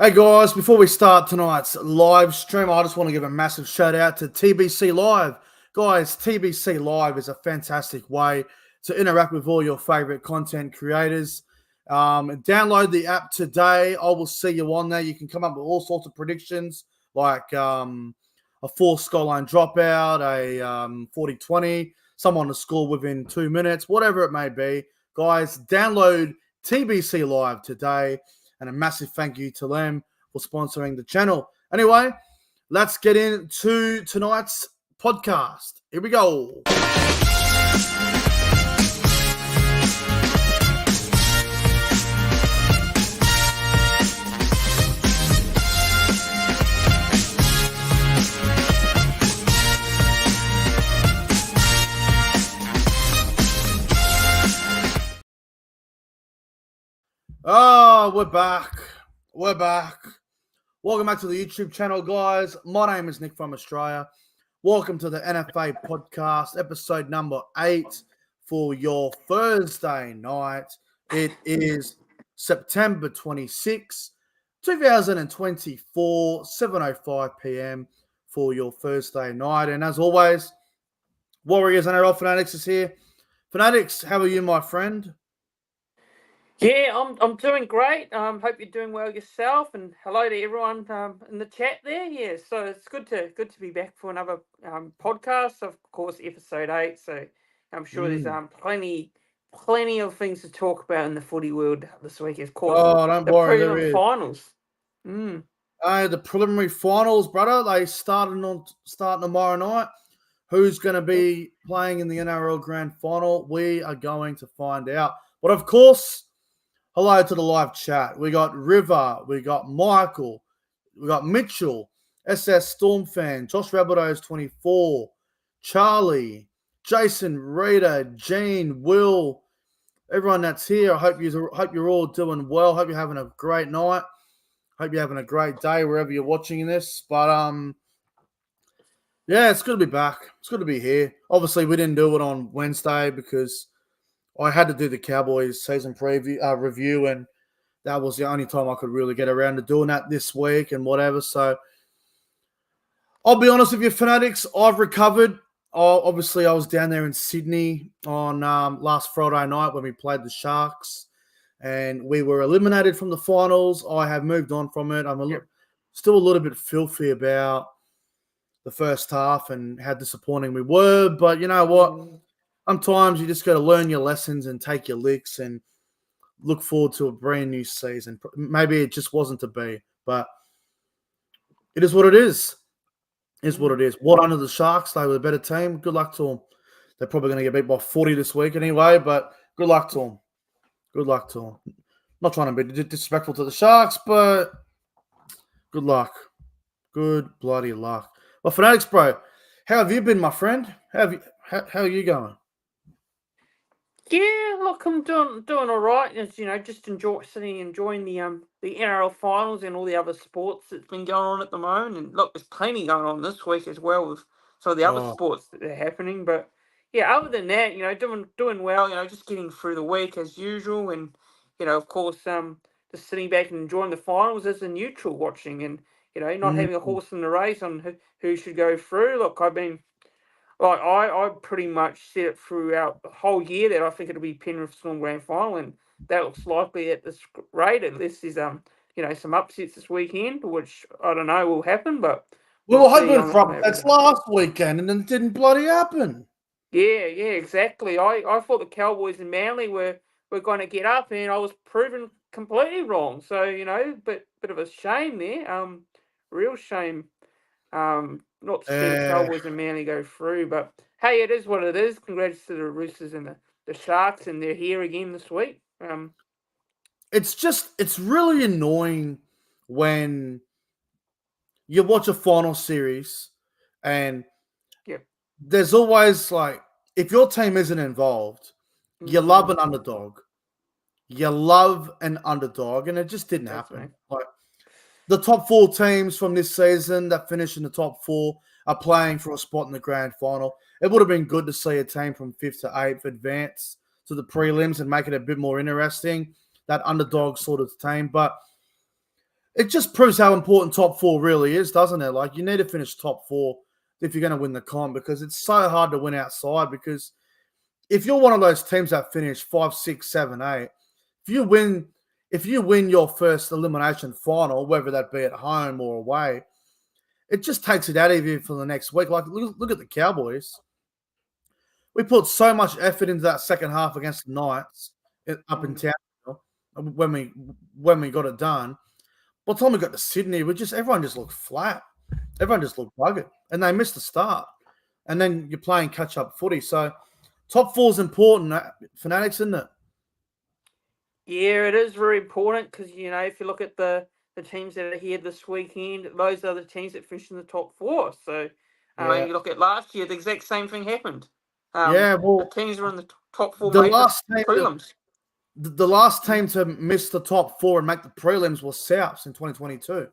Hey guys, before we start tonight's live stream, I just want to give a massive shout out to TBC Live. Guys, TBC Live is a fantastic way to interact with all your favorite content creators. Download the app today. I will see you on there. You can come up with all sorts of predictions like a four scoreline dropout, a 40-20, someone to score within 2 minutes, whatever it may be. Guys, download TBC Live today. And a massive thank you to them for sponsoring the channel. Anyway, let's get into tonight's podcast. Here we go. Oh, we're back. Welcome back to the YouTube channel, guys. My name is Nick from Australia. Welcome to the Nfa Podcast, episode number 8 for your Thursday night. It is September 26, 2024, 7:05 p.m. for your Thursday night. And as always, Warriors NRL Fanatics is here. Fanatics, how are you, my friend? Yeah, I'm doing great. Hope you're doing well yourself, and hello to everyone in the chat there. Yeah, so it's good to be back for another podcast. Of course, episode 8. So I'm sure there's plenty of things to talk about in the footy world this week. Of course, Don't worry, there prelim is. finals. The preliminary finals, brother. They starting tomorrow night. Who's going to be playing in the NRL Grand Final? We are going to find out. But of course, hello to the live chat. We got River, we got Michael, we got Mitchell, SS Storm fan, Josh Rabbitohs 24, Charlie, Jason, Rita, Gene, Will, everyone that's here. I hope you're all doing well. Hope you're having a great night. Hope you're having a great day wherever you're watching this. But yeah, it's good to be back. It's good to be here. Obviously, we didn't do it on Wednesday because I had to do the Cowboys season review, and that was the only time I could really get around to doing that this week and whatever. So I'll be honest with you, Fanatics, I've recovered. Obviously, I was down there in Sydney on last Friday night when we played the Sharks, and we were eliminated from the finals. I have moved on from it. I'm still a little bit filthy about the first half and how disappointing we were, but you know what? Sometimes you just got to learn your lessons and take your licks and look forward to a brand new season. Maybe it just wasn't to be, but it is what it is. It's what it is. What under the Sharks? They were the better team. Good luck to them. They're probably going to get beat by 40 this week anyway, but good luck to them. Good luck to them. Not trying to be disrespectful to the Sharks, but good luck. Good bloody luck. Well, Fanatics, bro, how have you been, my friend? How are you going? Yeah, look, I'm doing all right. As you know, just enjoying the NRL finals and all the other sports that's been going on at the moment. And look, there's plenty going on this week as well with some of the other sports that are happening. But yeah, other than that, you know, doing well. You know, just getting through the week as usual. And you know, of course, just sitting back and enjoying the finals as a neutral watching, and you know, not having a horse in the race on who should go through. Look, I pretty much said it throughout the whole year that I think it'll be Penrith Storm Grand Final, and that looks likely at this rate. Unless there's you know, some upsets this weekend, which I don't know will happen, but we were hoping for upsets last weekend, and then it didn't bloody happen. Yeah, exactly. I thought the Cowboys and Manly were going to get up, and I was proven completely wrong. So you know, bit of a shame there. Real shame. Not to see the Cowboys and Manly go through, but hey, it is what it is. Congrats to the Roosters and the Sharks, and they're here again this week. It's really annoying when you watch a final series and there's always like, if your team isn't involved, you love an underdog. You love an underdog, and it just didn't happen. Like, the top 4 teams from this season that finish in the top 4 are playing for a spot in the grand final. It would have been good to see a team from 5th to 8th advance to the prelims and make it a bit more interesting, that underdog sort of team. But it just proves how important top four really is, doesn't it? Like, you need to finish top four if you're going to win the comp, because it's so hard to win outside. Because if you're one of those teams that finish 5, 6, 7, 8, if you win your first elimination final, whether that be at home or away, it just takes it out of you for the next week. Like, look at the Cowboys. We put so much effort into that second half against the Knights up in town when we got it done. By the time we got to Sydney, everyone just looked flat. Everyone just looked buggered, and they missed the start. And then you're playing catch-up footy. So top four is important, Fanatics, isn't it? Yeah, it is very important because, if you look at the teams that are here this weekend, those are the teams that finished in the top four. So you look at last year, the exact same thing happened. The teams were in the top four made the prelims. The last team to miss the top four and make the prelims was Souths in 2022.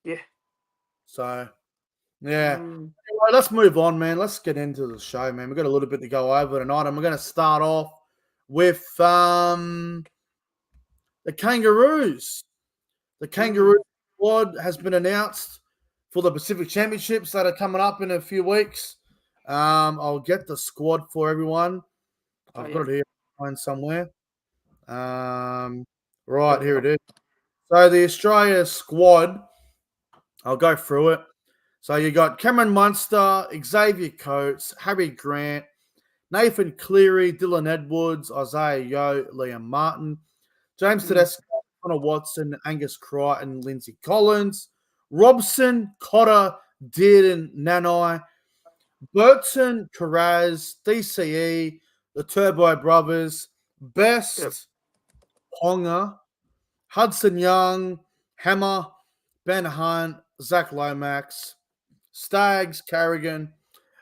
Yeah. So, yeah. Anyway, let's move on, man. Let's get into the show, man. We've got a little bit to go over tonight, and we're going to start off with the Kangaroos. The Kangaroo squad has been announced for the Pacific Championships that are coming up in a few weeks. I'll get the squad for everyone. I've got it here somewhere. Right, here it is. So the Australia squad, I'll go through it. So you got Cameron Munster, Xavier Coates, Harry Grant, Nathan Cleary, Dylan Edwards, Isaiah Yeo, Liam Martin, James Tedesco, Connor Watson, Angus Crichton, Lindsay Collins, Robson, Cotter, Dearden, Nanai, Burton, Carraz, DCE, the Turbo Brothers, Best, Ponga, Hudson Young, Hammer, Ben Hunt, Zach Lomax, Staggs, Carrigan,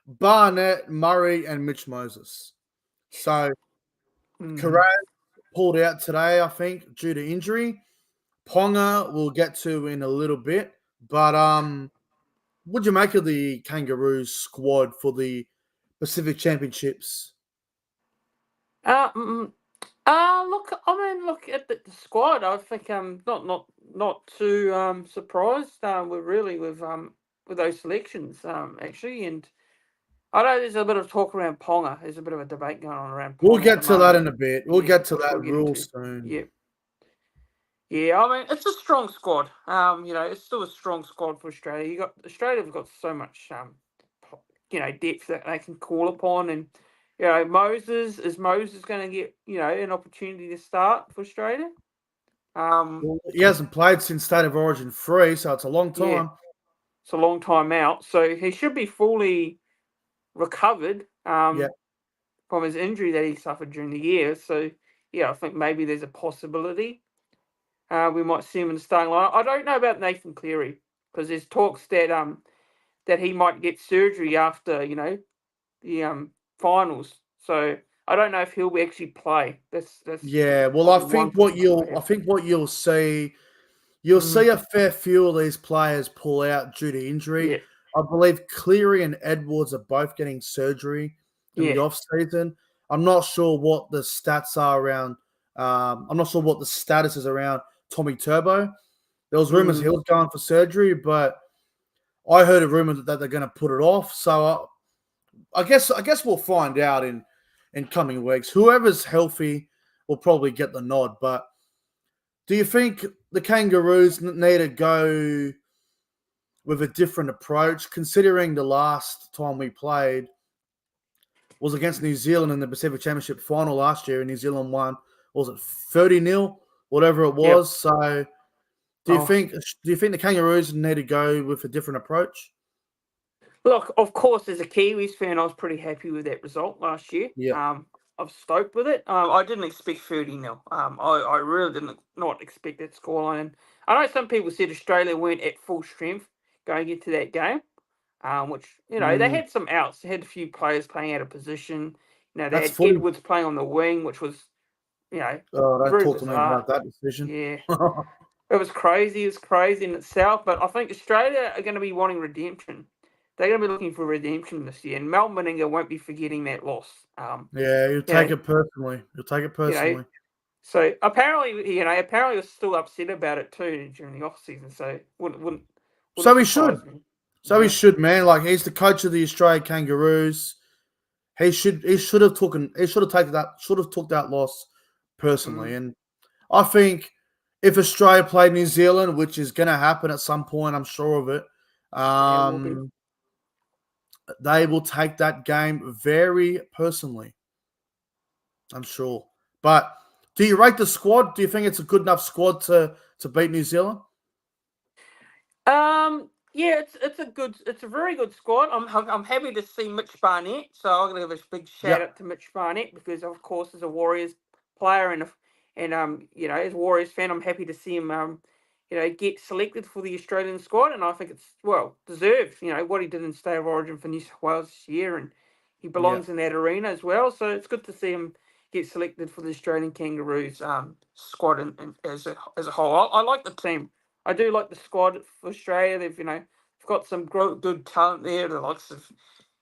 Barnett, Murray, and Mitch Moses. So, Carraz pulled out today, I think, due to injury. Ponga we'll get to in a little bit. But what do you make of the Kangaroos squad for the Pacific Championships? Look at the squad. I think I'm not too surprised. With those selections actually, and I know there's a bit of talk around Ponga. There's a bit of a debate going on around Ponga. We'll get to that in a bit. We'll get to that real soon. Yeah. I mean, it's a strong squad. It's still a strong squad for Australia. Australia's got so much depth that they can call upon, and Moses going to get an opportunity to start for Australia? He hasn't played since State of Origin 3, so it's a long time. Yeah, it's a long time out, so he should be fully recovered from his injury that he suffered during the year. So I think maybe there's a possibility we might see him in the starting line. I don't know about Nathan Cleary because there's talks that he might get surgery after the finals. So I don't know if he'll actually play. That's Well, I think what you'll see, see a fair few of these players pull out due to injury. Yeah. I believe Cleary and Edwards are both getting surgery in the off season. I'm not sure what the stats are around. I'm not sure what the status is around Tommy Turbo. There was rumors he was going for surgery, but I heard a rumor that they're going to put it off. So I guess we'll find out in coming weeks. Whoever's healthy will probably get the nod. But do you think the Kangaroos need to go with a different approach, considering the last time we played was against New Zealand in the Pacific Championship final last year, and New Zealand won, was it 30-0, whatever it was? Yep. So do you think the Kangaroos need to go with a different approach? Look, of course, as a Kiwis fan, I was pretty happy with that result last year. Yeah. I'm stoked with it. I didn't expect 30-0. I really didn't not expect that scoreline. I know some people said Australia weren't at full strength going into that game, which, they had some outs. They had a few players playing out of position. They had Edwards playing on the wing, which was, don't talk to me about that decision. Yeah. It was crazy. It was crazy in itself. But I think Australia are going to be wanting redemption. They're going to be looking for redemption this year. And Mal Meninga won't be forgetting that loss. You'll take it personally. So apparently, apparently was still upset about it too during the off season. So wouldn't So he should. surprise me. So he Yeah. should, man. Like he's the coach of the Australia Kangaroos. He should have took that loss personally. Mm. And I think if Australia played New Zealand, which is going to happen at some point, I'm sure of it, Yeah, it will be. they will take that game very personally. I'm sure. But do you rate the squad? Do you think it's a good enough squad to beat New Zealand? Yeah, it's a very good squad. I'm happy to see Mitch Barnett. So I'm gonna give a big shout Yep. out to Mitch Barnett because of course as a Warriors player and as a Warriors fan, I'm happy to see him get selected for the Australian squad, and I think it's well deserved. What he did in State of Origin for New South Wales this year, and he Yep. belongs in that arena as well. So it's good to see him get selected for the Australian Kangaroos squad and as a whole. I like the team. I do like the squad for Australia. They've got some good talent there. The likes of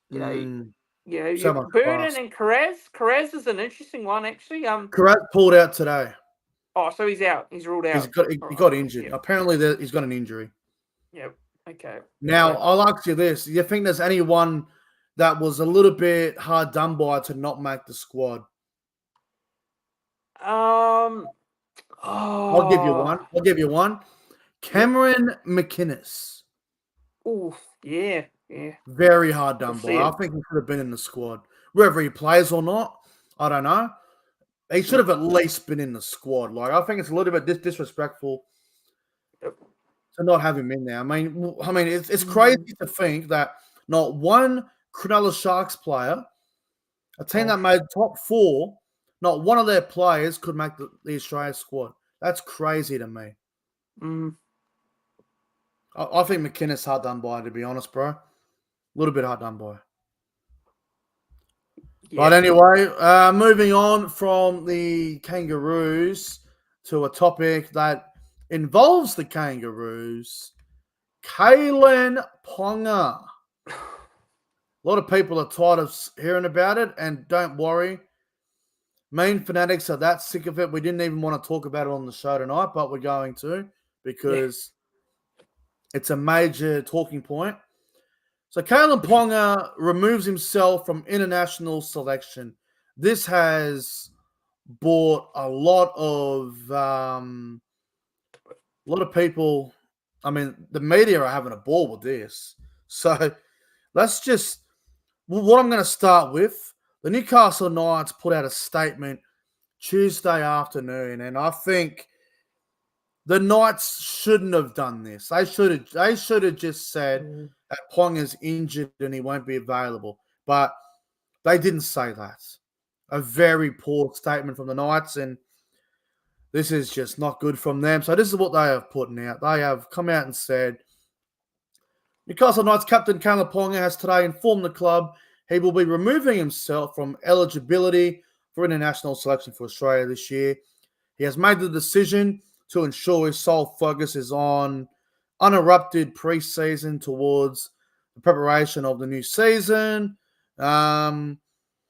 you know Mm, you so have much Burden class. and Carraz. Carraz is an interesting one actually. Karat pulled out today. So he's out. He's ruled He's out. got All he right. got injured. Yep. Apparently, he's got an injury. Yep. Okay. Now, Yep. I'll ask you this: do you think there's anyone that was a little bit hard done by to not make the squad? Um. I'll give you Oh. one. I'll give you one. Yep. Cameron McInnes. Oof. Yeah. Yeah. Very hard Could done see by. I it. think he should have been in the squad. Whether he plays or not, I don't know. He should Yep. have at least been in the squad. Like I think it's a little bit disrespectful Yep. to not have him in there. I mean, it's crazy Mm. to think that not one Cronulla Sharks player, a team Oh. that made top four, not one of their players could make the Australia squad. That's crazy to me. Mm. I think McInnes hard done by, to be honest, bro. A little bit hard done by. But Yep. anyway, moving on from the Kangaroos to a topic that involves the Kangaroos, Kalen Ponga. A lot of people are tired of hearing about it, and don't worry. Me and Fanatics are that sick of it. We didn't even want to talk about it on the show tonight, but we're going to Yeah. because it's a major talking point. So Kalen Ponga removes himself from international selection. This has brought a lot of people. I mean, the media are having a ball with this. So let's just. What I'm going to start with: the Newcastle Knights put out a statement Tuesday afternoon, and I think the Knights shouldn't have done this. They should have just said Mm. that Ponga's injured and he won't be available. But they didn't say that. A very poor statement from the Knights, and this is just not good from them. So this is what they have put out. They have come out and said, Newcastle Knights captain Kalen Ponga has today informed the club he will be removing himself from eligibility for international selection for Australia this year. He has made the decision to ensure his sole focus is on uninterrupted pre-season towards the preparation of the new season. The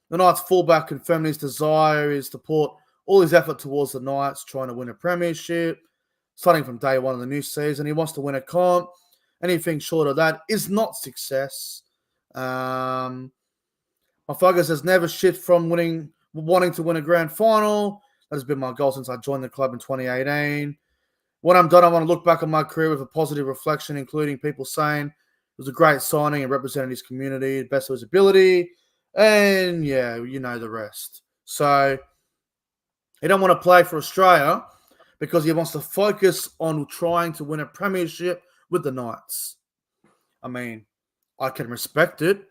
Knights fullback confirmed his desire is to put all his effort towards the Knights trying to win a premiership, starting from day one of the new season. He wants to win a comp. Anything short of that is not success. My focus has never shifted from wanting to win a grand final. That has been my goal since I joined the club in 2018. When I'm done, I want to look back on my career with a positive reflection, including people saying it was a great signing and represented his community, the best of his ability. And yeah, you know the rest. So he don't want to play for Australia because he wants to focus on trying to win a premiership with the Knights. I mean, I can respect it.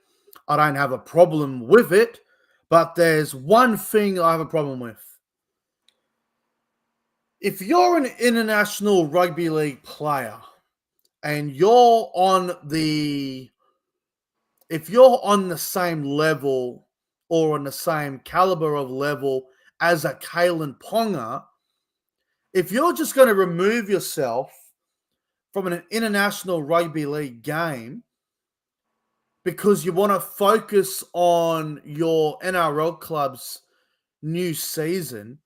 I don't have a problem with it. But there's one thing I have a problem with. If you're an international rugby league player and if you're on the same level or on the same caliber of level as a Kalen Ponga, if you're just going to remove yourself from an international rugby league game because you want to focus on your NRL club's new season,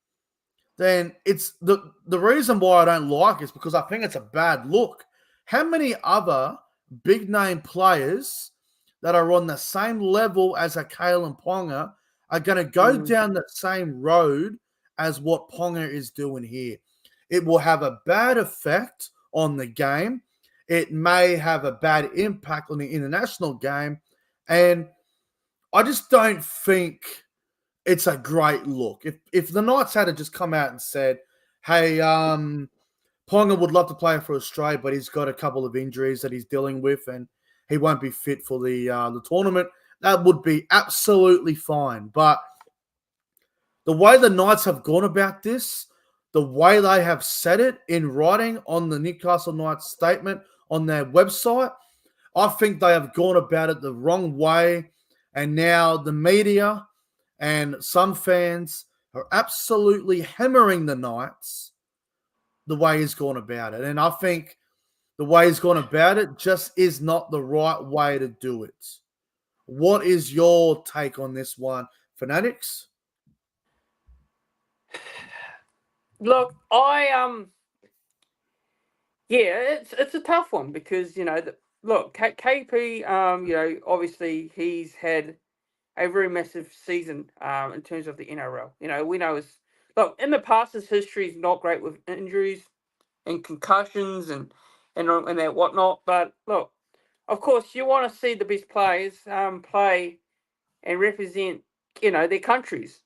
then it's the reason why I don't like it is because I think it's a bad look. How many other big name players that are on the same level as a Kalen Ponga are going to go Mm. down the same road as what Ponga is doing here? It will have a bad effect on the game. It may have a bad impact on the international game. And I just don't think it's a great look. If the Knights had to just come out and said, hey, Ponga would love to play for Australia, but he's got a couple of injuries that he's dealing with and he won't be fit for the tournament, that would be absolutely fine. But the way the Knights have gone about this, the way they have said it in writing on the Newcastle Knights statement on their website, I think they have gone about it the wrong way. And now the media and some fans are absolutely hammering the Knights the way he's gone about it. And I think the way he's gone about it just is not the right way to do it. What is your take on this one, Fanatics? Look, yeah, it's a tough one because look, KP, obviously he's had a very massive season in terms of the NRL. We know in the past his history is not great with injuries and concussions and that whatnot. But look, of course, you want to see the best players play and represent their countries.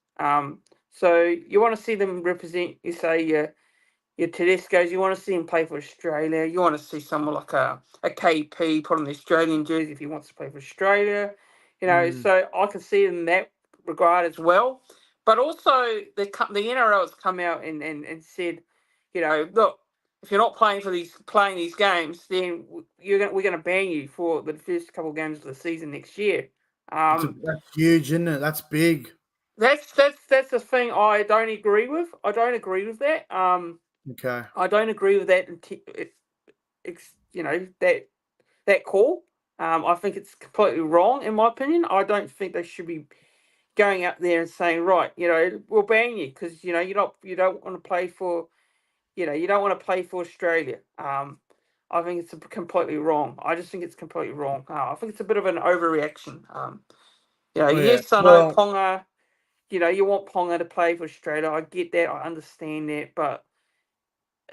So you want to see them represent, you say, your Tedesco's. You want to see him play for Australia. You want to see someone like a KP put on the Australian jersey if he wants to play for Australia. So I can see it in that regard as well. But also the NRL has come out and said, look, if you're not playing these games, then we're going to ban you for the first couple of games of the season next year. That's huge, isn't it? That's big. That's the thing I don't agree with. I don't agree with that. Okay. I don't agree with that. That call. I think it's completely wrong in my opinion. I don't think they should be going out there and saying, right, we'll ban you because you don't want to play for, you don't want to play for Australia. I think it's completely wrong. I just think it's completely wrong. I think it's a bit of an overreaction. Yeah. Yes, I know Well, Ponga. You want Ponga to play for Australia. I get that. I understand that, but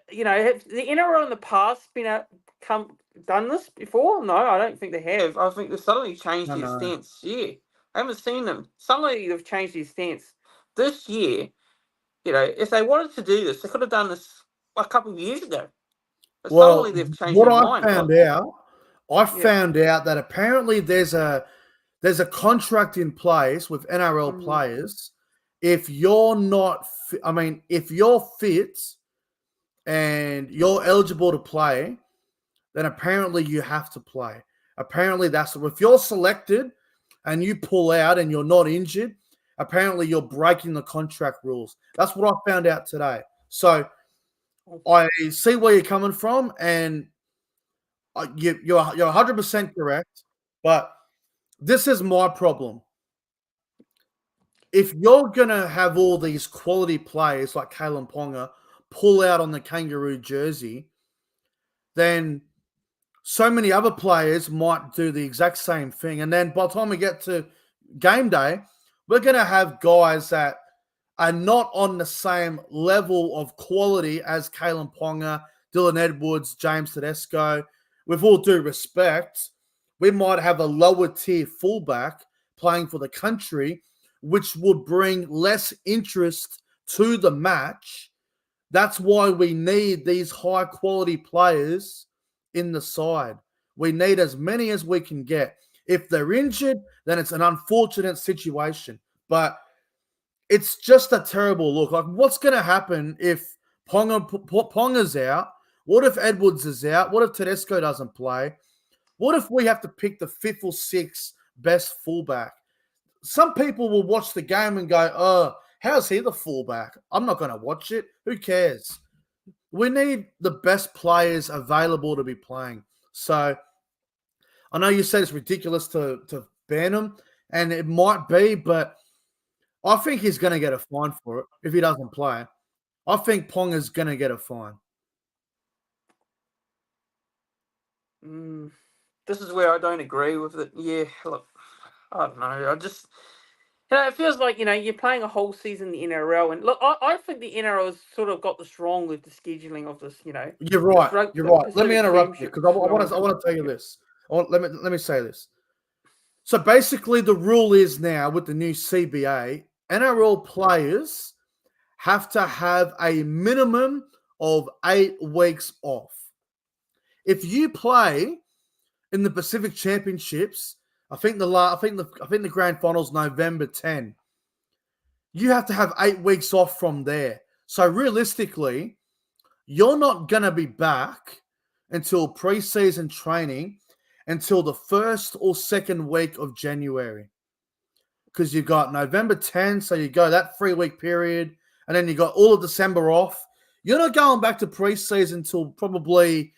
have the NRL in the past done this before? No, I don't think they have. I think they've suddenly changed I their know. stance. Yeah, I haven't seen them. Suddenly they've changed their stance this year. If they wanted to do this, they could have done this a couple of years ago. But suddenly Well, they've changed what their mind. I Yeah. found out that apparently there's a contract in place with NRL Mm, players. If you're not, if you're fit and you're eligible to play, then apparently you have to play. Apparently if you're selected and you pull out and you're not injured, apparently you're breaking the contract rules. That's what I found out today. So I see where you're coming from, and you're 100% correct. But this is my problem. If you're gonna have all these quality players like Kalen Ponga pull out on the kangaroo jersey, then so many other players might do the exact same thing. And then by the time we get to game day, we're going to have guys that are not on the same level of quality as Kalen Ponga, Dylan Edwards, James Tedesco. With all due respect, we might have a lower tier fullback playing for the country, which would bring less interest to the match. That's why we need these high quality players in the side. We need as many as we can get. If they're injured, then it's an unfortunate situation. But it's just a terrible look. Like, what's going to happen if Ponga's out? What if Edwards is out? What if Tedesco doesn't play? What if we have to pick the fifth or sixth best fullback? Some people will watch the game and go, oh, how's he the fullback? I'm not going to watch it. Who cares? We need the best players available to be playing. So I know you said it's ridiculous to ban him, and it might be, but I think he's going to get a fine for it if he doesn't play. I think Ponga's going to get a fine. This is where I don't agree with it. Yeah, look, I don't know. I just, it feels like, you're playing a whole season in the NRL. And look, I think the NRL has sort of got this wrong with the scheduling of this, You're right. You're right. Let me Pacific interrupt you Premiership because I want to tell you this. Let me say this. So basically, the rule is now with the new CBA, NRL players have to have a minimum of 8 weeks off. If you play in the Pacific Championships, I think the grand finals November 10. You have to have 8 weeks off from there. So realistically, you're not going to be back until preseason training until the first or second week of January. Because you got November 10, so you go that 3-week period, and then you got all of December off. You're not going back to preseason until probably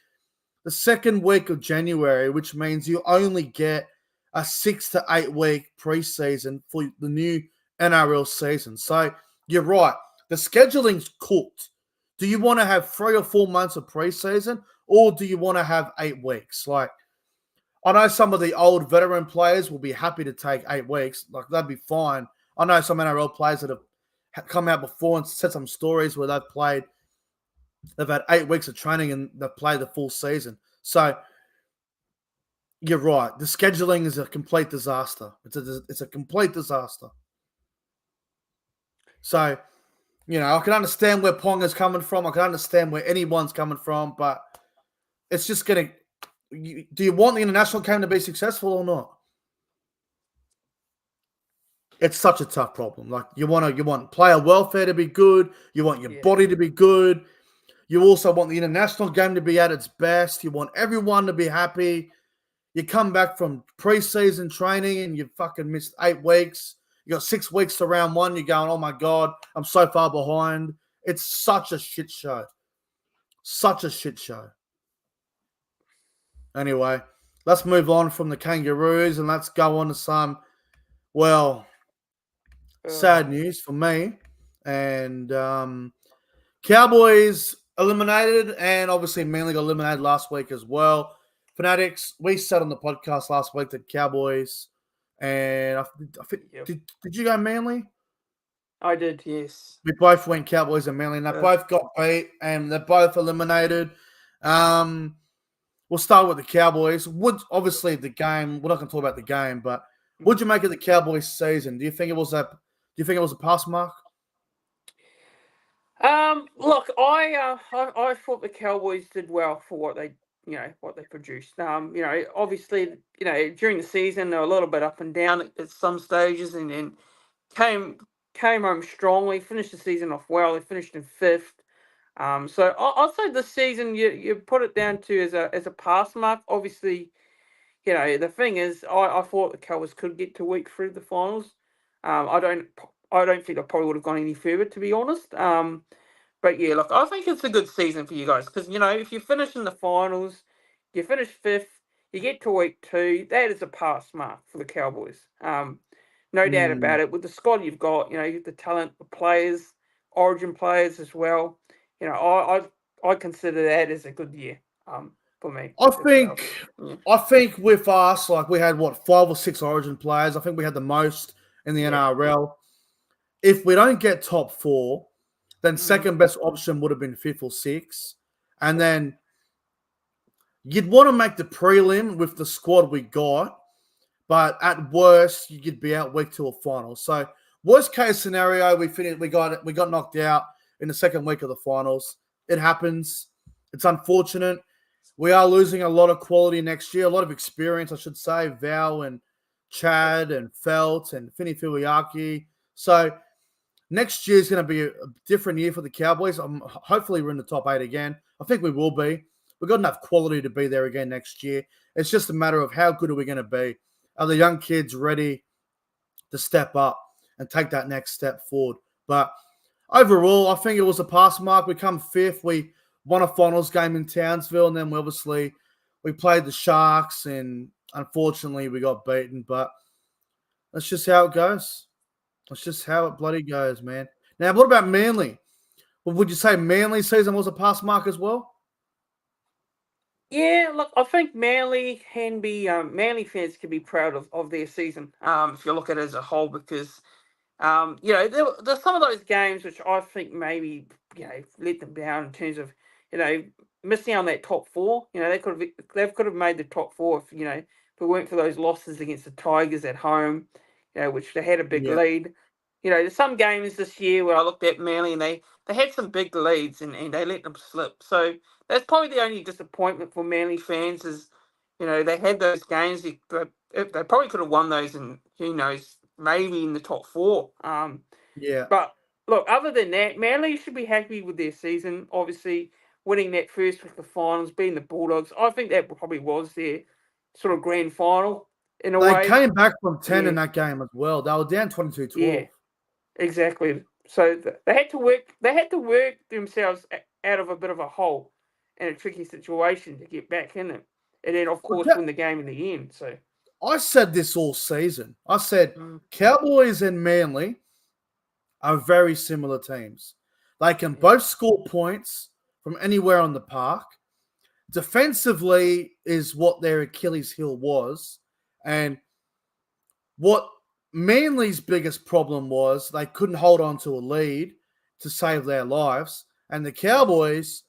the second week of January, which means you only get a 6 to 8 week preseason for the new NRL season. So you're right. The scheduling's cooked. Do you want to have 3 or 4 months of preseason, or do you want to have 8 weeks? Like, I know some of the old veteran players will be happy to take 8 weeks. Like, that'd be fine. I know some NRL players that have come out before and said some stories where they've had 8 weeks of training and they've played the full season. So you're right. The scheduling is a complete disaster. It's a complete disaster. So, I can understand where Ponga's coming from. I can understand where anyone's coming from, but it's just getting. Do you want the international game to be successful or not? It's such a tough problem. Like, you want player welfare to be good. You want your body to be good. You also want the international game to be at its best. You want everyone to be happy. You come back from preseason training and you fucking missed 8 weeks. You got 6 weeks to round one. You're going, oh my God, I'm so far behind. It's such a shit show. Such a shit show. Anyway, let's move on from the Kangaroos and let's go on to some, sad news for me. And Cowboys eliminated, and obviously Manly got eliminated last week as well. Fanatics, we said on the podcast last week that Cowboys, and I think, did you go Manly? I did, yes. We both went Cowboys and Manly, and they both got beat, and they're both eliminated. We'll start with the Cowboys. Obviously the game, we're not going to talk about the game, but what'd you make of the Cowboys season? Do you think it was a pass mark? Look, I thought the Cowboys did well for what they produced. Obviously, during the season they're a little bit up and down at some stages, and then came home strongly. Finished the season off well. They finished in 5th. So I'll say this season you put it down to as a pass mark. Obviously, the thing is, I thought the Cowboys could get to week 3 of the finals. I don't think I probably would have gone any further, to be honest. But yeah, look, I think it's a good season for you guys because if you finish in the finals, you finish 5th, you get to week 2. That is a pass mark for the Cowboys. No doubt about it. With the squad you've got, you've the talent, the players, Origin players as well. I consider that as a good year. For me. I think with us, like, we had 5 or 6 Origin players. I think we had the most in the NRL. If we don't get top 4, then second best option would have been 5th or 6th. And then you'd want to make the prelim with the squad we got, but at worst, you'd be out week 2 of finals. So worst case scenario, we got knocked out in the second week of the finals. It happens. It's unfortunate. We are losing a lot of quality next year, a lot of experience, I should say. Val and Chad and Felt and Finny Filiaki. So next year is going to be a different year for the Cowboys. Hopefully we're in the top 8 again. I think we will be. We've got enough quality to be there again next year. It's just a matter of how good are we going to be. Are the young kids ready to step up and take that next step forward? But overall, I think it was a pass mark. We come 5th. We won a finals game in Townsville, and then we played the Sharks, and unfortunately we got beaten. But that's just how it goes. That's just how it bloody goes, man. Now, what about Manly? But would you say Manly's season was a pass mark as well? Yeah, look, I think Manly can be Manly fans can be proud of their season. If you look at it as a whole, because there's some of those games which I think maybe let them down in terms of you know missing out on that top four. They could have made the top four if it weren't for those losses against the Tigers at home, which they had a big Yeah, lead. There's some games this year where I looked at Manly and they had some big leads and they let them slip. So that's probably the only disappointment for Manly fans is, they had those games. They probably could have won those and who knows, maybe in the top four. yeah. But look, other than that, Manly should be happy with their season. Obviously, winning that first week of finals, beating the Bulldogs, I think that probably was their sort of grand final in a They way. came back from 10 in Yeah, that game as well. They were down yeah, 22-12. exactly. So they had to work. They had to work themselves out of a bit of a hole and a tricky situation to get back in it, and then of Well, course win the game in the end. So I said this all season. I said mm, Cowboys and Manly are very similar teams. They can yeah, both score points from anywhere on the park. Defensively is what their Achilles heel was. And what Manly's biggest problem was they couldn't hold on to a lead to save their lives. And the Cowboys,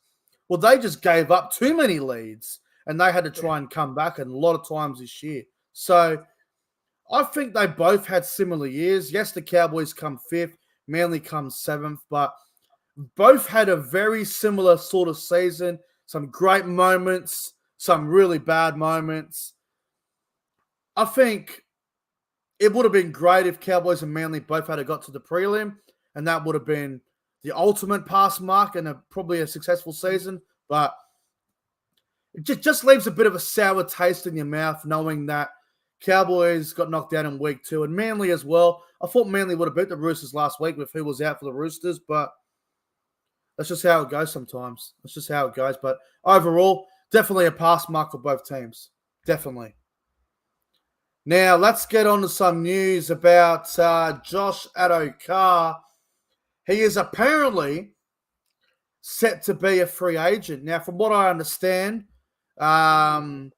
well, they just gave up too many leads and they had to yeah, try and come back, and a lot of times this year. So I think they both had similar years. Yes, the Cowboys come fifth, Manly comes seventh, but both had a very similar sort of season. Some great moments, some really bad moments. I think it would have been great if Cowboys and Manly both had got to the prelim, and that would have been the ultimate pass mark and probably a successful season. But it just leaves a bit of a sour taste in your mouth knowing that Cowboys got knocked out in week 2 and Manly as well. I thought Manly would have beat the Roosters last week with who was out for the Roosters, but that's just how it goes sometimes. That's just how it goes. But overall, definitely a pass mark for both teams. Definitely. Now, let's get on to some news about Josh Addo-Carr. He is apparently set to be a free agent. Now, from what I understand, the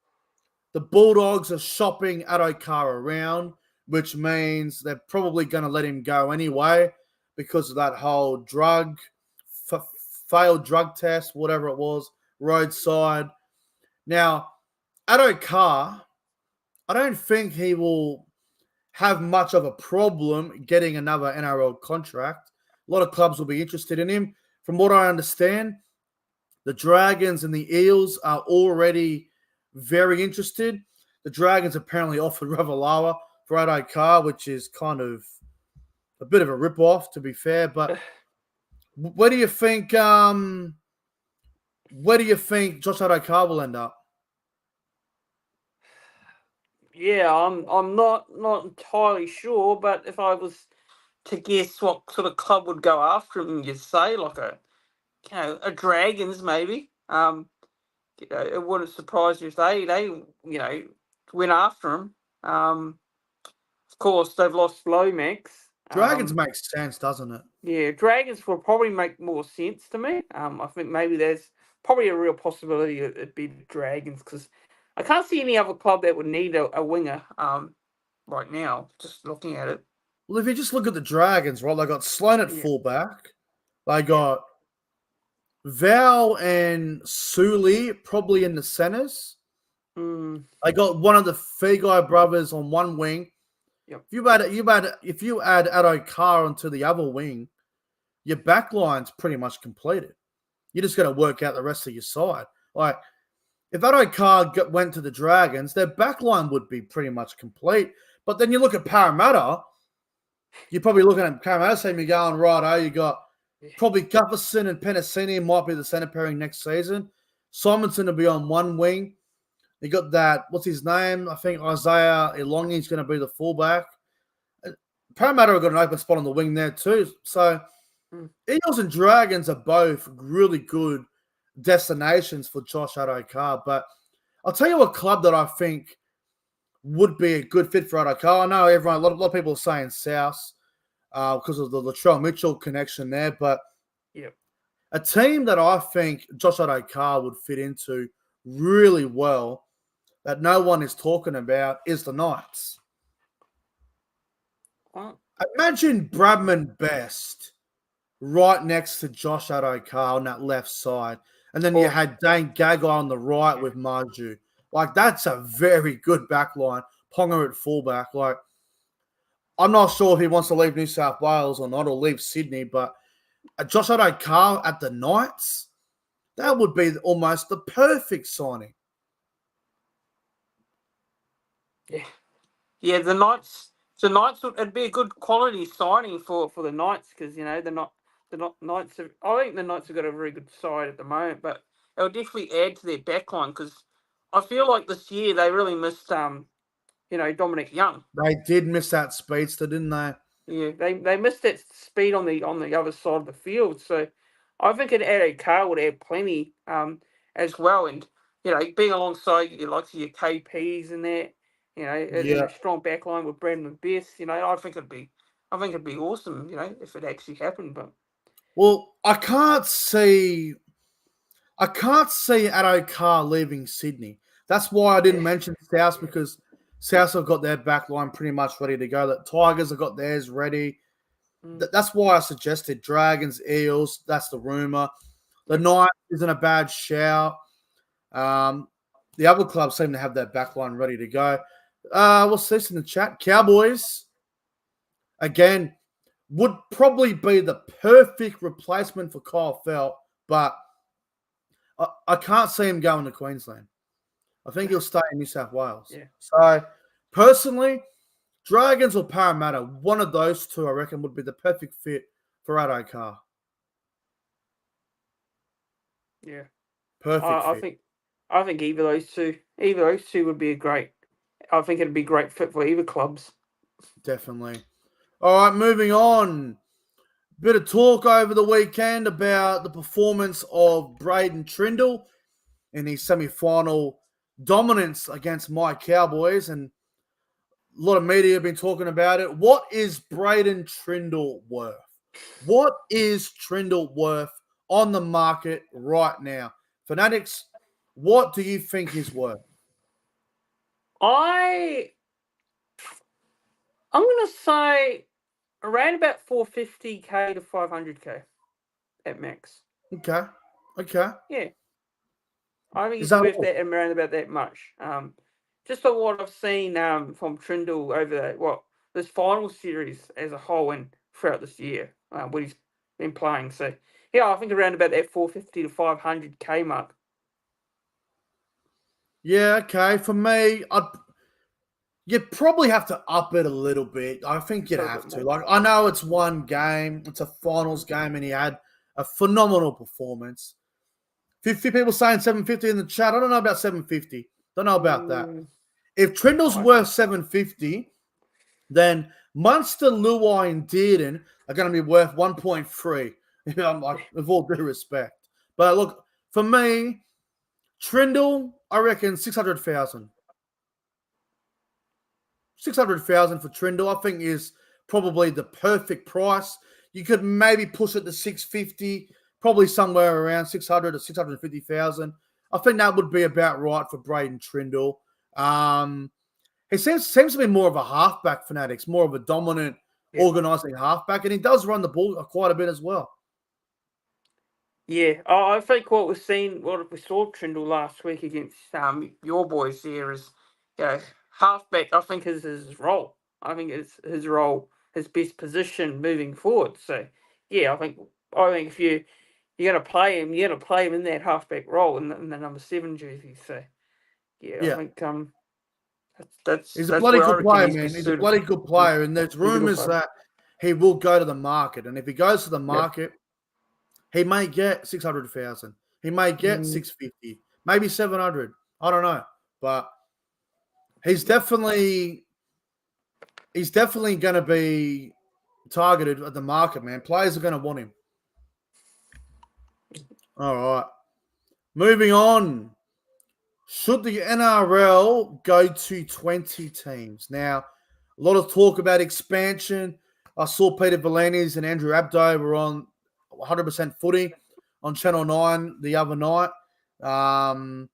Bulldogs are shopping Addo-Carr around, which means they're probably going to let him go anyway because of that whole failed drug test, whatever it was, roadside. Now, Addo-Carr, I don't think he will have much of a problem getting another NRL contract. A lot of clubs will be interested in him. From what I understand, the Dragons and the Eels are already very interested. The Dragons apparently offered Ravalawa for Addo-Carr, which is kind of a bit of a rip-off, to be fair. But where do you think Josh Addo-Carr will end up? yeah. I'm not entirely sure, but if I was to guess what sort of club would go after him, you'd say like a Dragons maybe. It wouldn't surprise me if they went after him. Of course, they've lost Lomax. Dragons makes sense, doesn't it? Yeah, Dragons will probably make more sense to me. I think maybe there's probably a real possibility it'd be the Dragons because I can't see any other club that would need a winger right now, just looking at it. Well, if you just look at the Dragons, right, they got Sloan at Yeah. fullback. They Yeah. got Val and Suli probably in the centers. Mm, They got one of the Figai brothers on one wing. yep. If you add Addo-Carr onto the other wing, your back line's pretty much completed. You're just going to work out the rest of your side. Like, if Addo-Carr went to the Dragons, their back line would be pretty much complete. But then you look at Parramatta, you're probably looking at Parramatta saying you're going, right, you got probably Gutherson and Penasini might be the centre pairing next season. Simonson will be on one wing. You got that, what's his name? I think Isaiah Ilongi's going to be the fullback. Parramatta have got an open spot on the wing there too. So Eagles and Dragons are both really good destinations for Josh Addo-Carr. But I'll tell you a club that I think would be a good fit for Addo-Carr. I know a lot of people are saying South because of the Latrell Mitchell connection there. But Yep. A team that I think Josh Adokar would fit into really well that no one is talking about is the Knights. Well, Imagine Bradman Best right next to Josh Adokar on that left side. And then you had Dane Gagai on the right with Marju. Like, that's a very good back line. Ponga at fullback. Like, I'm not sure if he wants to leave New South Wales or not, or leave Sydney, but Josh Adokar at the Knights, that would be almost the perfect signing. Yeah, the Knights. It'd be a good quality signing for the Knights because the Knights. I think the Knights have got a very good side at the moment, but it'll definitely add to their backline because I feel like this year they really missed Dominic Young. They did miss that speedster, didn't they? Yeah, they missed that speed on the other side of the field. So I think an added car would add plenty as well, and being alongside your likes of your KPs and that. In a strong backline with Brandon Best, I think it'd be awesome, if it actually happened. But I can't see Adokar leaving Sydney. That's why I didn't mention South, because South have got their back line pretty much ready to go. The Tigers have got theirs ready. That's why I suggested Dragons, Eels. That's the rumor. The Knights isn't a bad shout. The other clubs seem to have their back line ready to go. What's this in the chat? Cowboys, again, would probably be the perfect replacement for Kyle Felt, but I can't see him going to Queensland. I think he'll stay in New South Wales. Yeah. So, personally, Dragons or Parramatta, one of those two, I reckon, would be the perfect fit for Adokar. Yeah. Perfect fit. I think either of those two would be I think it'd be a great fit for either clubs. Definitely. All right, moving on. Bit of talk over the weekend about the performance of Braden Trindle in his semi-final dominance against my Cowboys, and a lot of media have been talking about it. What is Braden Trindle worth? What is Trindle worth on the market right now? Fanatics, what do you think he's worth? I'm going to say around about 450k to 500k at max. Okay. Yeah. I think it's worth that around about that much. Just for what I've seen from Trindle over this final series as a whole and throughout this year, what he's been playing. So, yeah, I think around about that 450 to 500k mark. Yeah, okay. For me, you'd probably have to up it a little bit. I think you'd have to. Like, I know it's one game, it's a finals game, and he had a phenomenal performance. 50 people saying 750 in the chat. I don't know about 750. Don't know about that. If Trindle's worth 750, then Munster, Luai, and Dearden are going to be worth 1.3. I'm like, with all due respect. But look, for me, Trindle, I reckon 600,000. 600,000 for Trindle, I think, is probably the perfect price. You could maybe push it to 650, probably somewhere around 600 to 650,000. I think that would be about right for Braden Trindle. He seems to be more of a halfback, Fanatics, more of a dominant, organising halfback, and he does run the ball quite a bit as well. Yeah, I think what we saw Trindle last week against your boys there is, halfback. I think is his role. I think it's his role, his best position moving forward. So, yeah, I think if you're gonna play him, you're gonna play him in that halfback role in the number 7 jersey. So, I think he's a bloody good player, man. He's a bloody good player, and there's rumours that he will go to the market, and if he goes to the market, he may get 600,000. He may get 650, maybe 700. I don't know, but he's definitely going to be targeted at the market, man. Players are going to want him. All right, moving on. Should the NRL go to 20 teams? Now, a lot of talk about expansion. I saw Peter Valinis and Andrew Abdo were on 100% footy. on Channel 9 the other night. I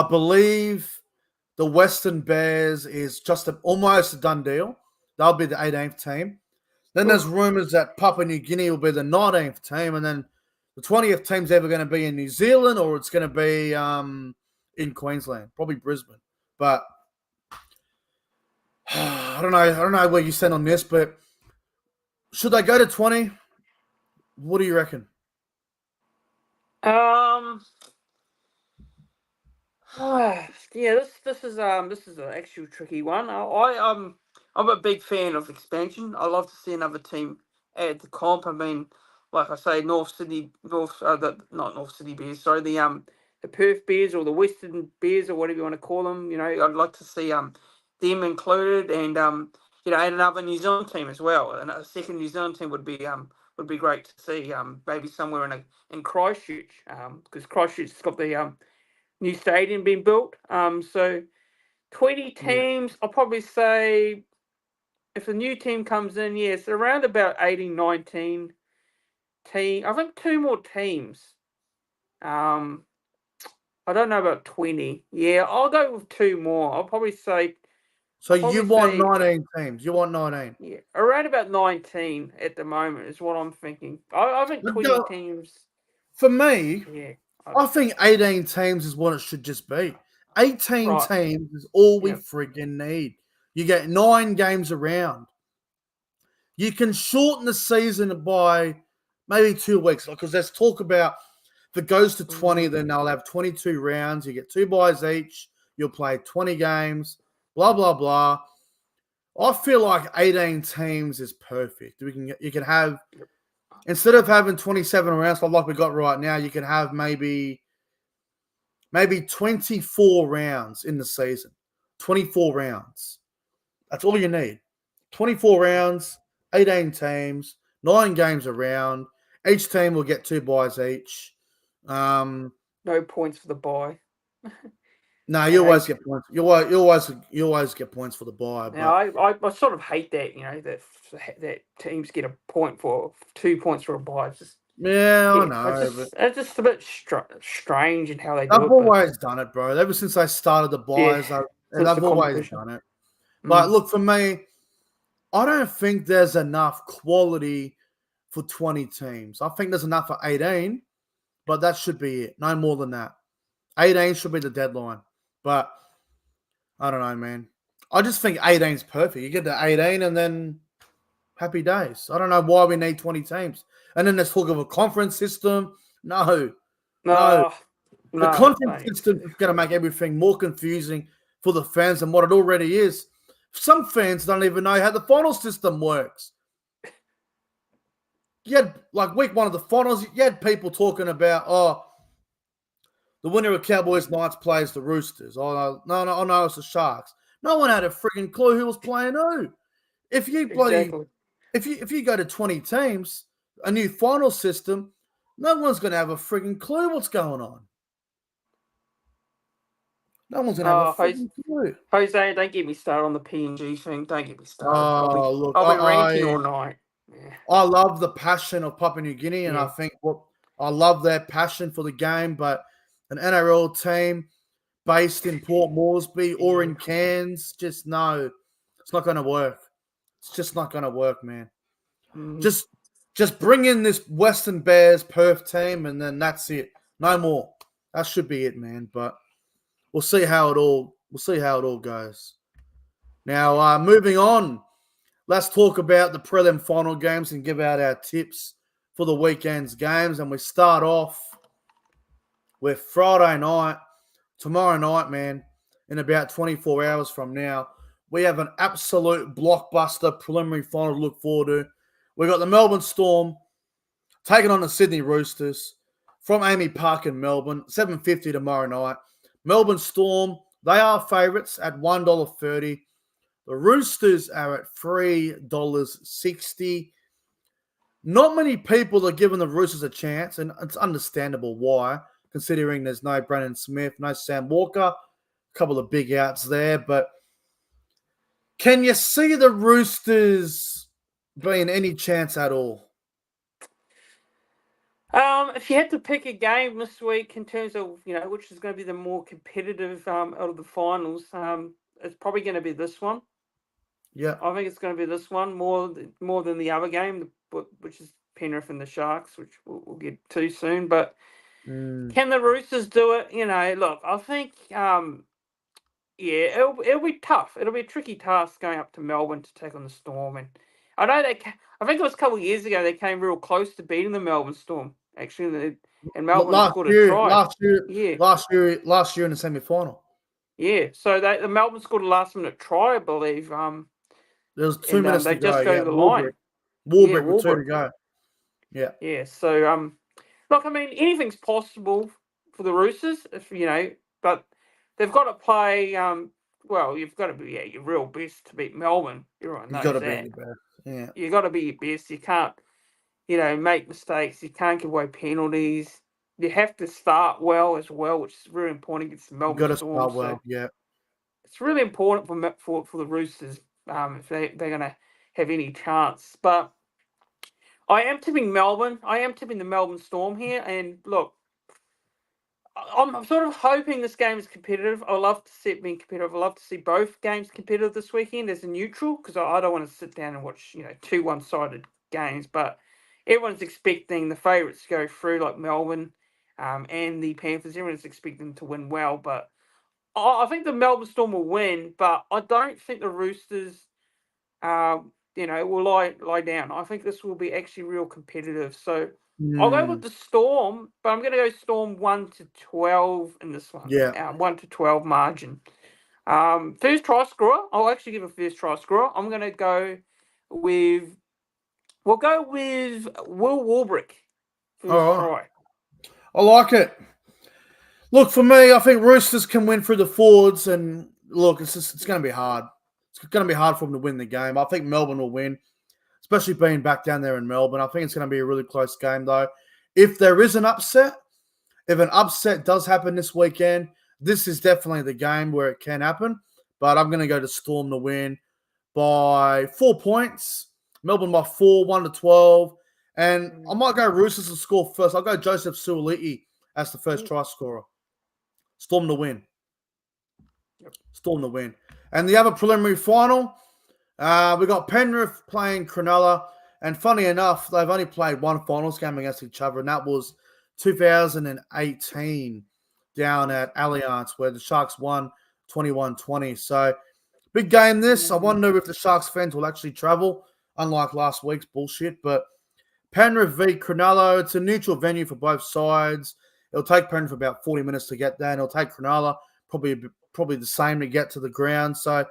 believe the Western Bears is just almost a done deal. They'll be the 18th team. Then there's rumours that Papua New Guinea will be the 19th team, and then the 20th team's either going to be in New Zealand or it's going to be in Queensland, probably Brisbane. But I don't know where you stand on this, but should they go to 20? What do you reckon? Yeah, this is an actual tricky one. I'm a big fan of expansion. I love to see another team add to comp. I mean, like I say, not North Sydney Bears, sorry, the Perth Bears or the Western Bears or whatever you want to call them. You know, I'd like to see them included, and and another New Zealand team as well. And a second New Zealand team would be great to see. Maybe somewhere in Christchurch, because Christchurch's got the new stadium being built. So 20 teams, I'll probably say if a new team comes in, yes, around about 18, 19 team. I think two more teams. I don't know about 20. Yeah, I'll go with two more. I'll probably say. So you want 19 teams? You want 19? Yeah, around about 19 at the moment is what I'm thinking. I think 20 teams. For me, yeah, I think 18 teams is what it should just be. 18 teams is all we friggin' need. You get 9 games around. You can shorten the season by maybe 2 weeks, because let's talk about if it goes to 20, then they'll have 22 rounds. You get 2 buys each. You'll play 20 games, blah, blah, blah. I feel like 18 teams is perfect. You can have, instead of having 27 rounds like we got right now, you can have maybe 24 rounds in the season. 24 rounds. That's all you need. 24 rounds, 18 teams, 9 games around. Each team will get 2 buys each. No points for the buy. No, you always get points. You always get points for the buy. Now, I sort of hate that, that teams get a point for 2 points for a buy. It's just, I know. It's just a bit strange in how they do it. They've always done it, bro. Ever since they started the buys, they've always done it. But look, for me, I don't think there's enough quality for 20 teams. I think there's enough for 18, but that should be it. No more than that. 18 should be the deadline. But I don't know, man. I just think 18 is perfect. You get to 18 and then happy days. I don't know why we need 20 teams. And then there's talk of a conference system. No. The conference system is going to make everything more confusing for the fans than what it already is. Some fans don't even know how the final system works. You had, like, week 1 of the finals, you had people talking about, the winner of Cowboys Knights plays the Roosters. No, it's the Sharks. No one had a freaking clue who was playing who. If you if you go to 20 teams, a new final system, no one's going to have a freaking clue what's going on. No one's going to have a freaking clue. Jose, don't get me started on the PNG thing. Don't get me started. I'll be ranting all night. Yeah. I love the passion of Papua New Guinea, and I think I love their passion for the game, but an NRL team based in Port Moresby or in Cairns, just no, it's not going to work. It's just not going to work, man. Just bring in this Western Bears Perth team, and then that's it. No more. That should be it, man. But we'll see how it all goes. Now, moving on, let's talk about the prelim final games and give out our tips for the weekend's games. And we start off with Friday night, tomorrow night, man, in about 24 hours from now. We have an absolute blockbuster preliminary final to look forward to. We've got the Melbourne Storm taking on the Sydney Roosters from Amy Park in Melbourne, 7:50 tomorrow night. Melbourne Storm, they are favourites at $1.30. The Roosters are at $3.60. Not many people are giving the Roosters a chance, and it's understandable why, considering there's no Brandon Smith, no Sam Walker, a couple of big outs there. But can you see the Roosters being any chance at all? If you had to pick a game this week in terms of which is going to be the more competitive out of the finals, it's probably going to be this one. Yeah. I think it's going to be this one more than the other game, which is Penrith and the Sharks, which we'll get to soon. But can the Roosters do it? Look, I think it'll be tough. It'll be a tricky task going up to Melbourne to take on the Storm, and I know I think it was a couple of years ago they came real close to beating the Melbourne Storm. Actually, and Melbourne scored a try. Last year in the semi-final. Yeah, so the Melbourne scored a last-minute try, I believe. There was 2 minutes to they go. just go to the line. Warbrick with 2 to go. Yeah. Yeah. So look, I mean, anything's possible for the Roosters but they've got to play. Well, you've got to be at your real best to beat Melbourne. Everyone knows You've got to that. be your best. Yeah. You've got to be your best. You can't, make mistakes. You can't give away penalties. You have to start well as well, which is really important against the Melbourne You've got to Storm. start well. Yeah. It's really important for the Roosters if they're going to have any chance. But I am tipping Melbourne. I am tipping the Melbourne Storm here. And look, I'm sort of hoping this game is competitive. I love to see it being competitive. I love to see both games competitive this weekend as a neutral because I don't want to sit down and watch two one-sided games. But everyone's expecting the favourites to go through, like Melbourne and the Panthers. Everyone's expecting them to win well, but I think the Melbourne Storm will win. But I don't think the Roosters, will lie down. I think this will be actually real competitive. So I'll go with the Storm, but I'm going to go Storm 1-12 in this one. Yeah. 1-12 margin. First try scorer. I'll actually give a first try scorer. I'm going to go with. We'll go with Will Warbrick. First try. I like it. Look, for me, I think Roosters can win through the forwards, and look, it's going to be hard. It's going to be hard for them to win the game. I think Melbourne will win, especially being back down there in Melbourne. I think it's going to be a really close game, though. If there is an upset does happen this weekend, this is definitely the game where it can happen. But I'm going to go to Storm to win by 4 points. Melbourne by 4, 1-12. And I might go Roosters to score first. I'll go Joseph Suoliti as the first try scorer. Storm to win. Yep. Storm to win. And the other preliminary final, we got Penrith playing Cronulla. And funny enough, they've only played one finals game against each other, and that was 2018 down at Allianz, where the Sharks won 21-20. So, big game this. I wonder if the Sharks fans will actually travel, unlike last week's bullshit. But Penrith v Cronulla, it's a neutral venue for both sides. It'll take Penrith about 40 minutes to get there, and it'll take Cronulla probably the same to get to the ground. So,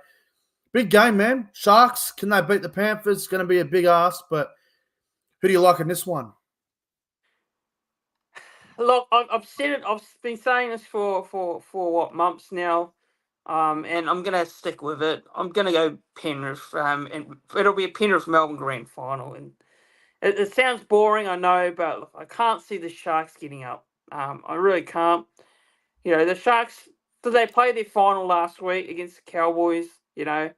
big game, man. Sharks, can they beat the Panthers? It's going to be a big ask, but who do you like in this one? Look, I've said it. I've been saying this for what, months now, and I'm going to stick with it. I'm going to go Penrith, and it'll be a Penrith-Melbourne grand final. And it sounds boring, I know, but look, I can't see the Sharks getting up. I really can't. The Sharks, did they play their final last week against the Cowboys, in a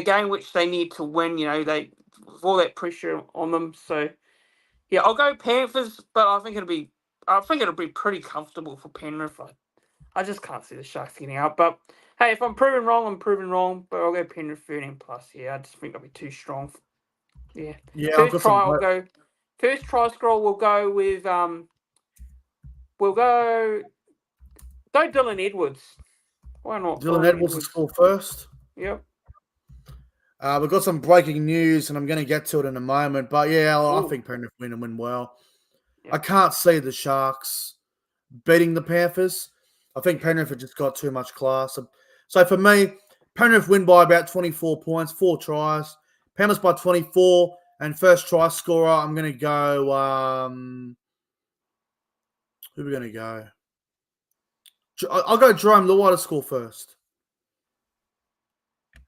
game which they need to win, they with all that pressure on them. So, yeah, I'll go Panthers, but I think it'll be pretty comfortable for Penrith. I just can't see the Sharks getting out. But, hey, if I'm proven wrong, I'm proven wrong. But I'll go Penrith 13+. Yeah, I just think they'll be too strong. Yeah. First try scorer, we'll go with Dylan Edwards. Why not? Dylan Edwards to score first. Yep. We've got some breaking news, and I'm going to get to it in a moment. But, yeah, I think Penrith win and win well. Yep. I can't see the Sharks beating the Panthers. I think Penrith have just got too much class. So, for me, Penrith win by about 24 points, 4 tries. Panthers by 24, and first try scorer, I'm going to go who are we going to go? I'll go Jerome Luai to score first.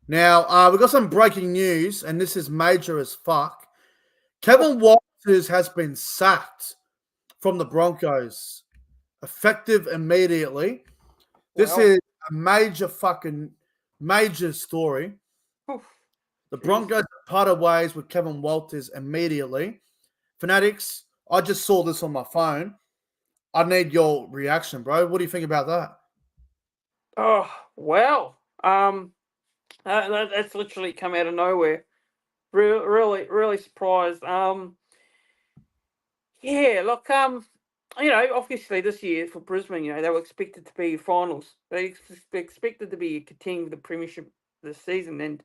Now, we've got some breaking news, and this is major as fuck. Kevin Walters has been sacked from the Broncos, effective immediately. This is a major story. The Broncos parted ways with Kevin Walters immediately. Fanatics, I just saw this on my phone. I need your reaction, bro. What do you think about that? Oh well, that's literally come out of nowhere. Really surprised. Yeah, look, obviously this year for Brisbane, they were expected to be finals. They expected to be contending for the premiership this season, and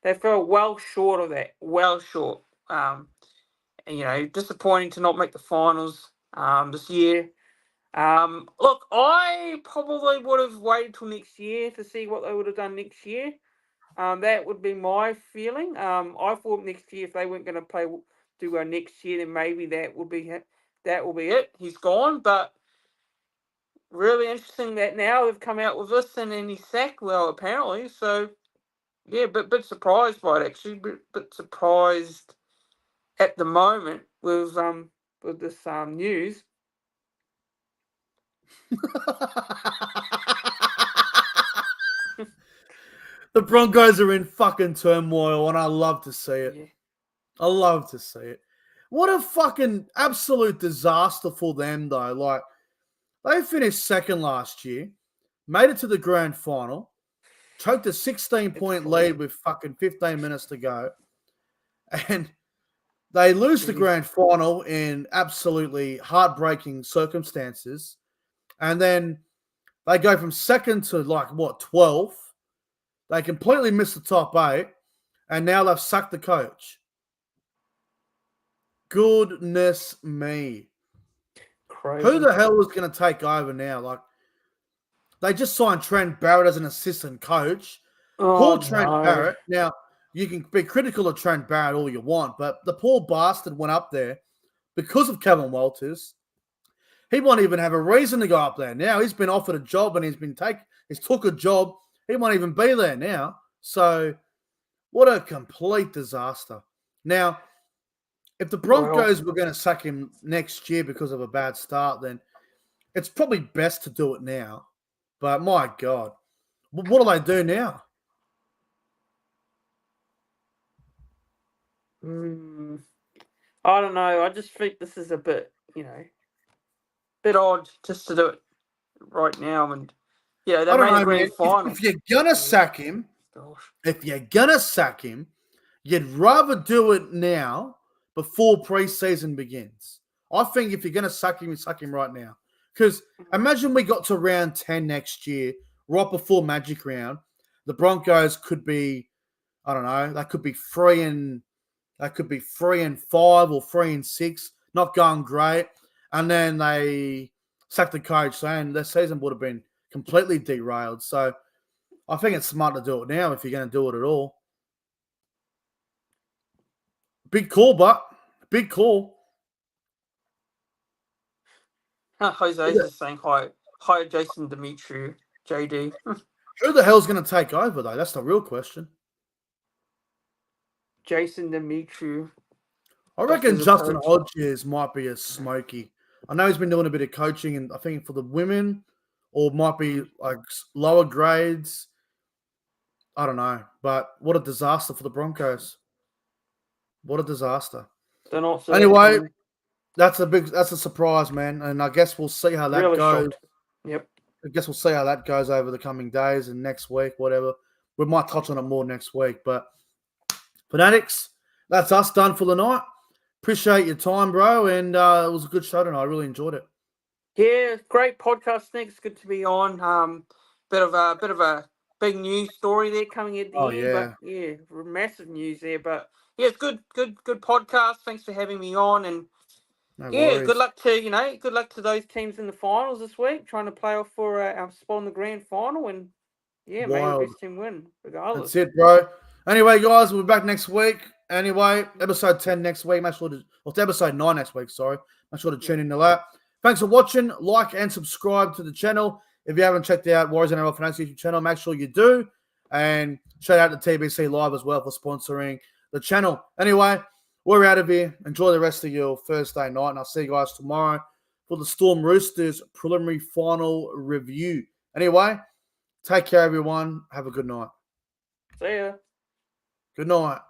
they fell well short of that. Well short. Disappointing to not make the finals this year. Look, I probably would have waited till next year to see what they would have done next year. That would be my feeling. I thought next year if they weren't going to do well next year, then maybe that will be it. He's gone, but really interesting that now they've come out with this and then he's sacked. Well, apparently, so yeah, bit surprised by it actually. Bit surprised at the moment with this news. The Broncos are in fucking turmoil, and I love to see it. Yeah. I love to see it. What a fucking absolute disaster for them, though. Like, they finished second last year, made it to the grand final, choked a 16-point lead with fucking 15 minutes to go, and they lose the grand final in absolutely heartbreaking circumstances, and then they go from second to 12th. They completely missed the top 8, and now they've sacked the coach. Goodness me. Crazy. Who the hell is going to take over now? Like, they just signed Trent Barrett as an assistant coach. Poor Trent Barrett. Now, you can be critical of Trent Barrett all you want, but the poor bastard went up there because of Kevin Walters. He won't even have a reason to go up there. Now he's been offered a job and he's took a job. He won't even be there now. So, what a complete disaster. Now, if the Broncos were going to sack him next year because of a bad start, then it's probably best to do it now. But my God, what do they do now? I don't know. I just think this is a bit, bit odd just to do it right now. And they made a grand final. If you're gonna sack him, you'd rather do it now before preseason begins. I think if you're gonna sack him, you sack him right now. Because imagine we got to round 10 next year, right before Magic Round, the Broncos could be, I don't know, they could be 3-5 or 3-6, not going great, and then they sack the coach, saying their season would have been completely derailed. So I think it's smart to do it now if you're going to do it at all. Big call, but big call. Jose's just saying hi, Jason Demetriou, JD. Who the hell's going to take over though? That's the real question. Jason Demetriou. I reckon Justin Hodges might be a smoky. I know he's been doing a bit of coaching, and I think for the women, or might be like lower grades. I don't know, but what a disaster for the Broncos. What a disaster. Anyway, that's a surprise, man, and I guess we'll see how that goes. Shocked. Yep. I guess we'll see how that goes over the coming days and next week, whatever. We might touch on it more next week, but Fanatics, that's us done for the night. Appreciate your time, bro, and it was a good show tonight. I really enjoyed it. Yeah, great podcast. Thanks, good to be on. Bit of a big news story there coming at the end. Yeah. But yeah, massive news there. But yeah, it's good podcast. Thanks for having me on, and worries. good luck to those teams in the finals this week, trying to play off for our spot in the grand final, and maybe the best team win regardless. That's it, bro. Anyway, guys, we'll be back next week. Anyway, episode 10 next week. It's episode 9 next week, sorry. Make sure to tune into that. Thanks for watching. Like and subscribe to the channel. If you haven't checked out Warriors NRL Fanatics YouTube channel, make sure you do. And shout out to TBC Live as well for sponsoring the channel. Anyway, we're out of here. Enjoy the rest of your Thursday night, and I'll see you guys tomorrow for the Storm Roosters preliminary final review. Anyway, take care, everyone. Have a good night. See ya. Good night.